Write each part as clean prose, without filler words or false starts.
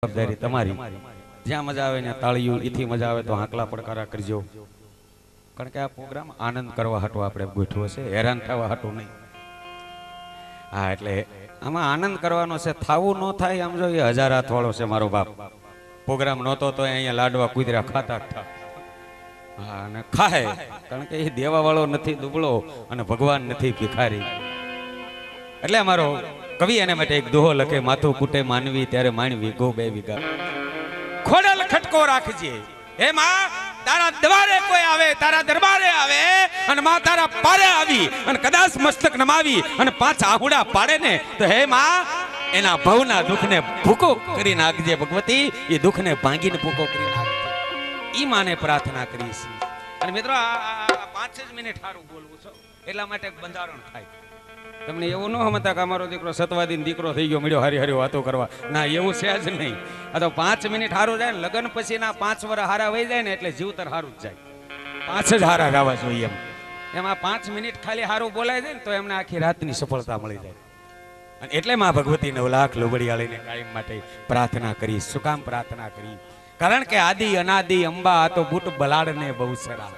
जवाबदारी तमारी ज्यां मजा आवे ने ताळीओ इथी मजा आवे तो हाकला પડકારા करजो कारण के आ प्रोग्राम आनंद करवा हटो आपणे गोठव्यो छे हैरान थवा हटो नहीं। हाँ એટલે આમાં આનંદ કરવાનો છે થાવું ન થાય આમ જો એ હજાર હાથ વાળો છે મારો બાપ પ્રોગ્રામ નહોતો તો અહીંયા લાડવા કુતરા ખાતા હતા। હા અને ખાય કારણ કે એ દેવા વાળો નથી દુબળો અને ભગવાન નથી ભિખારી। એટલે અમારો कवि एने माटे एक दोहो लखे माथो कूटे मानवी त्यारे मानवी गो बे वीघा खोडल खटको राखजे हे मां तारा दरबारे कोई आवे तारा दरबारे आवे अने मां तारा पारे आवी अने कदाच मस्तक नमावी अने पांच आहुड़ा पाड़े ने तो हे मां एना भवना दुख ने भूको करी नाखजे भगवती ये दुख ने भांगीने भूको करी नाखजे ई माने प्रार्थना करी छी। अने मित्रों 5 मिनिट हारू बोलવું છો એટલા માટે એક બંધારણ થાય। તમને એવું ન સમજતા કે અમારો દીકરો સતવાદીન દીકરો થઈ ગયો મળ્યો હારી હારી વાતો કરવા ના એવું છે જ નહીં। આ તો 5 મિનિટ હારું જાય ને લગન પછીના 5 વર્ષ હારા વહી જાય ને એટલે જીવતર હારું જ જાય 5 જ હારા ગાવા જોઈએ એમાં 5 મિનિટ ખાલી હારું બોલાય જાય ને તો એમને આખી રાતની સફળતા મળી જાય। અને એટલે માં ભગવતી 9 લાખ લોબડિયાળીને કાયમ માટે પ્રાર્થના કરી। શું કામ પ્રાર્થના કરી? કારણ કે આદિ અનાદિ અંબા તો બૂટ બલાડને બહુ સરા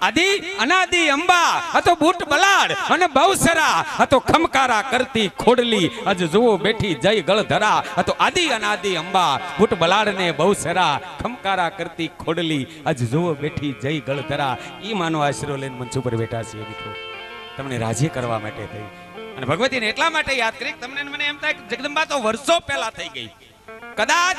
आदि अनादि अंबा अतो बूट बलाड अने बहुसरा अतो खमकारा करती खोडली अज जुओ बैठी जय गळधरा अतो आदि अनादि अंबा बूट बलाड ने बहुसरा खमकारा करती खोडली अज जुओ बैठी जय गळधरा ई मानो आश्रो लेन मंच पर बैठा छे मित्रो तमने राजी करवा माटे थई अने भगवती ने એટલા માટે યાદ કરી તમને મને એમ થાય કે જગદંબા તો વર્ષો પહેલા થઈ ગઈ। કદાચ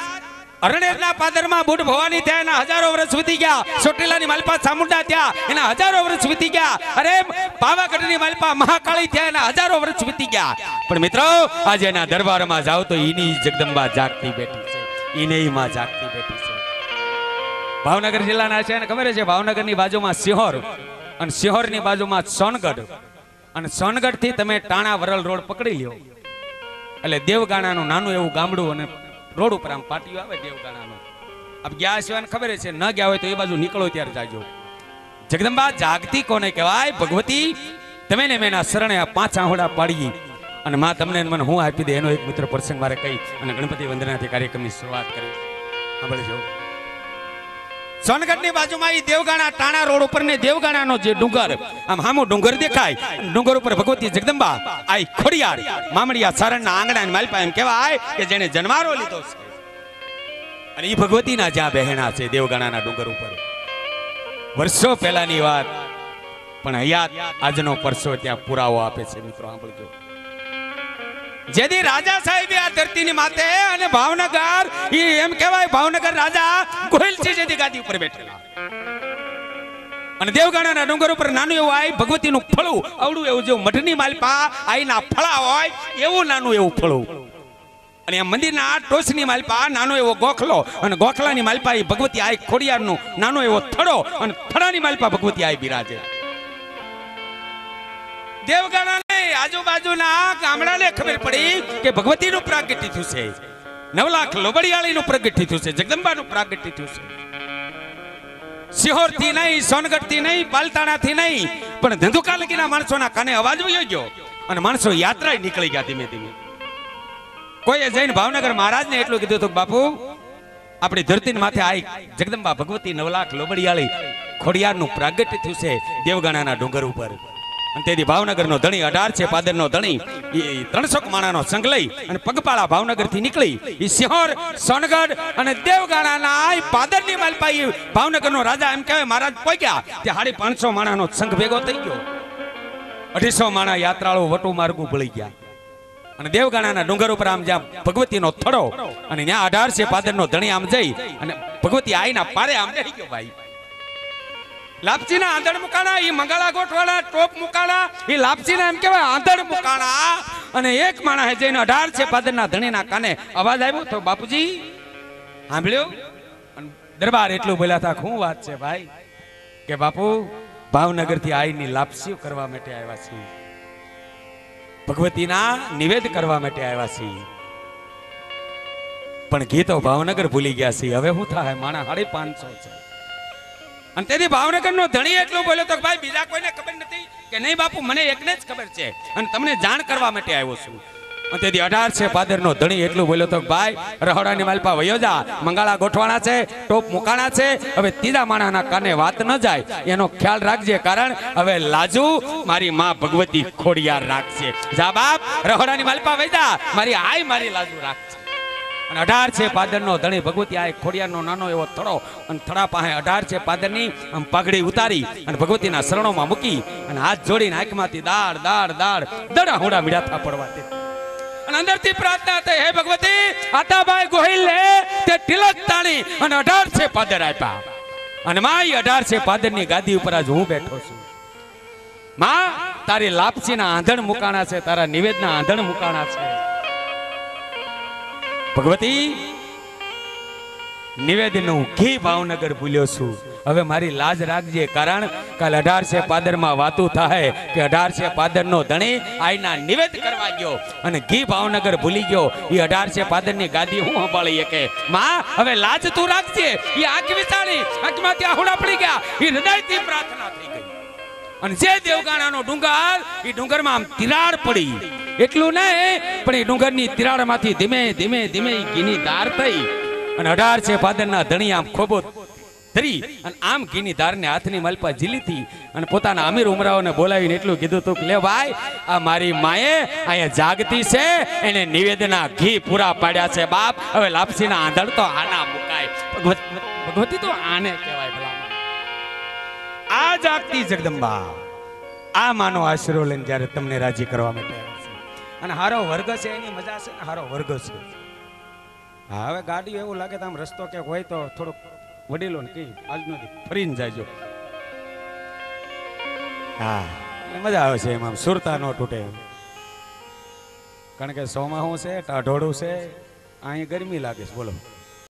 अरणेरना पादरमा बूट भवानी थया एना हजारों वर्ष वीती गया। सोटेलानी मालपा चामुंडा थया एना हजारों वर्ष वीती गया। अरे पावागढ़नी मालपा महाकाली थया एना हजारों वर्ष वीती गया। पण मित्रों आज एना दरबारमां जाओ तो ईनी जगदंबा जागती बैठी छे ईने ई मां जागती बैठी छे। भावनगर जिल्लाना छे ने खबर छे भावनगरनी बाजुमां सिहोर अने सिहोरनी बाजुमां सोनगढ़ अने सोनगढ़ थी तमे टाणा वरल रोड पकड़ी ल्यो એટલે દેવગાણાનું નાનું એવું ગામડું અને रोड पर आम पाटियो आवे देवगाणानो अब गया सिवाय खबर है न गया हो तो ये बाजू निकलो त्यारे जाजो। जगदंबा जागती कोने कहेवाय भगवती तमे ने मेना शरणे आ 5 आहोड़ा पाड़ी अने मां तमने मन हूँ आपी दे एनो एक मित्र प्रसंग मारे कही अने गणपति वंदनाथी कार्यक्रमनी शुरुआत करी। सांभळजो सोनगढ़नी बाजुमां ई देवगाणा टाणा रोड पर ने देवगाणानो जे डुंगर आम हामो डुंगर देखाय डुंगर पर भगवती जगदंबा आई खोडियार मामड़िया सारणना आंगणानी मालपा एम कहेवाय के जेने जन्मारो लीधो छे अने ई भगवतीना ज्यां बहेणा छे देवगाणाना डुंगर उपर वर्षो पहेलानी वात पण हयात आजनो परसो त्यां पुरावो आपे छे। मित्रो सांभळजो जेदी राजा साहेब आ धरतीनी माथे अने भावनगर ई एम कहेवाय भावनगर राजा गोहिल छे जेदी गादी उपर बैठेला अने देवगाणाना डुंगर उपर नानुं एवुं आय भगवतीनुं फळुं अवडुं एवुं जेवुं मठनी मालपा आईना फळा होय एवुं नानुं एवुं फळुं अने आ मंदिरना टोचनी मालपा नानो एवो गोखलो अने गोखलानी मालपा ई भगवती आय खोडियारनुं नानो एवो थड़ो अने थड़ानी मालपा भगवती आय बिराजे। देवगाणा आजूबाजूना गामडाने खबर पड़ी के भगवतीनुं प्रागट्य थयुं छे 9 लाख लोबडियाळीनुं प्रागट्य थयुं छे जगदंबानुं प्रागट्य थयुं छे। सिहोर थी नहीं सोनगढ़ थी नहीं पालताणा थी नहीं पण धंधुका लगीना माणसोना काने अवाज वयो गयो अने माणसो यात्राए निकळी गया धीमे धीमे। कोई जैन भावनगर महाराज ने एटલું કીધું તો બાપુ આપણી ધરતીની માથે આઈ જગદંબા ભગવતી 9 લાખ લોબડિયાળી ખોડિયારનું પ્રાગટ્ય થયું છે દેવગાણાના ડુંગર ઉપર અને તેથી ભાવનગરનો ધણી 18 છે પાદરનો ધણી એ 300 માણાનો સંગ લઈ અને પગપાળા ભાવનગરથી નીકળી ઈ સિહોર સોનગઢ અને દેવગાણાના આઈ પાદરની માલપા ઈ ભાવનગરનો રાજા એમ કહેવાય મહારાજ પહોંચ્યા તે 550 માણાનો સંગ ભેગો થઈ ગયો 250 માણા યાત્રાળુ વટુ માર્ગુ ભળી ગયા અને દેવગાણાના ડુંગર ઉપર આમ જ્યાં ભગવતીનો થડો અને ત્યાં 18 છે પાદરનો ધણી આમ જઈ અને ભગવતી આઈના પારે આમ બેહી ગયો ભાઈ। લાપસીના આંધળ મુકાણા ઈ મંગળા ગોઠવાળા ટોપ મુકાણા ઈ લાપસીના એમ કહેવાય આંધળ મુકાણા અને એક માણસે જઈને 18 છે પાદરના ધણીના કાને અવાજ આવ્યો તો બાપુજી સાંભળ્યો અને દરબાર એટલું બોલ્યા હતા શું વાત છે ભાઈ કે બાપુ ભાવનગરથી આઈની લાપસીઓ કરવા માટે આવ્યા છીએ भगवतीना निवेद करवा माटे आव्या छे पण गीतो भावनगर भूली गया छे हवे हुं थाय माणा 550 छे अने तेनी भावनगरनो धणी एटलो बोल्यो तो भाई बीजा कोईने खबर नथी के नहीं बापू मने एकने ज खबर छे अने तमने जाण करवा माटे आव्यो छुं તેથી 18 છે પાદરનો ધણી એટલું બોલ્યો તો ભાઈ રહોડાની માલપા વયો જા, મંગાળા ગોઠવાના છે, ટોપ મુકાણા છે, હવે ત્રીજા માણાના કાને વાત ન જાય એનો ખ્યાલ રાખજે, કારણ હવે લાજુ મારી માં ભગવતી ખોડિયાર રાખશે. જા બાપ રહોડાની માલપા વઈ જા, મારી આય મારી લાજુ રાખશે. અને 18 છે પાદરનો ધણી ભગવતી આય ખોડિયારનો નાનો એવો થડો, અને થડા પાસે 18 છે પાદરની આમ પાઘડી ઉતારી અને ભગવતીના શરણોમાં મૂકી અને હાથ જોડીને આંખમાંથી દાળ દાળ દાળ દડા હોડા મીડાથા પડવા દે. અને અંદરથી પ્રાર્થના થઈ, હે ભગવતી આતાભાઈ ગોહિલ લે તે તિલક તાણી અને 18 છે પાદર આપ્યા. અને માઈ 18 છે પાદરની ગાદી ઉપર આજ હું બેઠો છું. માં તારી લાપસીના આંધણ મુકાણા છે, તારા નિવેદના આંધણ મુકાણા છે. ભગવતી નિવેદનનું ઘી ભાવનગર ભૂલ્યો છું, હવે મારી લાજ રાખજે, કારણ કાલ 18 છે પાદરમાં વાતું થાય કે 18 છે પાદરનો ધણી આઈના નિવેદ કરવા ગયો અને ઘી ભાવનગર ભૂલી ગયો. એ 18 છે પાદરની ગાદી હું સંભાળી કે માં હવે લાજ તું રાખજે. એ આંખ વિચારી આંખમાંથી આહુડા પડી ગયા, એ હૃદયથી પ્રાર્થના થઈ ગઈ. અને જે દેવગાણાનો ડુંગર, એ ડુંગરમાં આમ તિરાડ પડી, એટલું નહીં પણ એ ડુંગરની તિરાડમાંથી ધીમે ધીમે ધીમે ઘીની ધાર થઈ અને 18 છે પાદરના ધણી આમ ખોબો ધરી અને આમ ઘીની ધારને હાથની માલપા ઝીલીથી અને પોતાના અમીર ઉમરાઓને બોલાવીને એટલું કીધું તું કે લે ભાઈ આ મારી માએ અહીંયા જાગતી છે, એને નિવેદના ઘી પૂરા પાડ્યા છે. બાપ હવે લાપસીના આંધળ તો આના મુકાય, ભગવતી તો આને કહેવાય. ભલામણ આ જાગતી જગદંબા આ માનો આશરો લઈને જ્યારે તમને રાજી કરવા માટે અને હારો વર્ગ છે એની મજા છે ને, હારો વર્ગ છે. હા હવે ગાડી એવું લાગે તો આમ રસ્તો ક્યાંક હોય તો થોડુંક વડીલો ને કઈ આજનો ફરીને જાયજો. હા મજા આવે છે એમાં, સુરતા નો તૂટે. કારણ કે સોમાં શું છે, ટાઢોળું છે, અહીં ગરમી લાગે છે. બોલો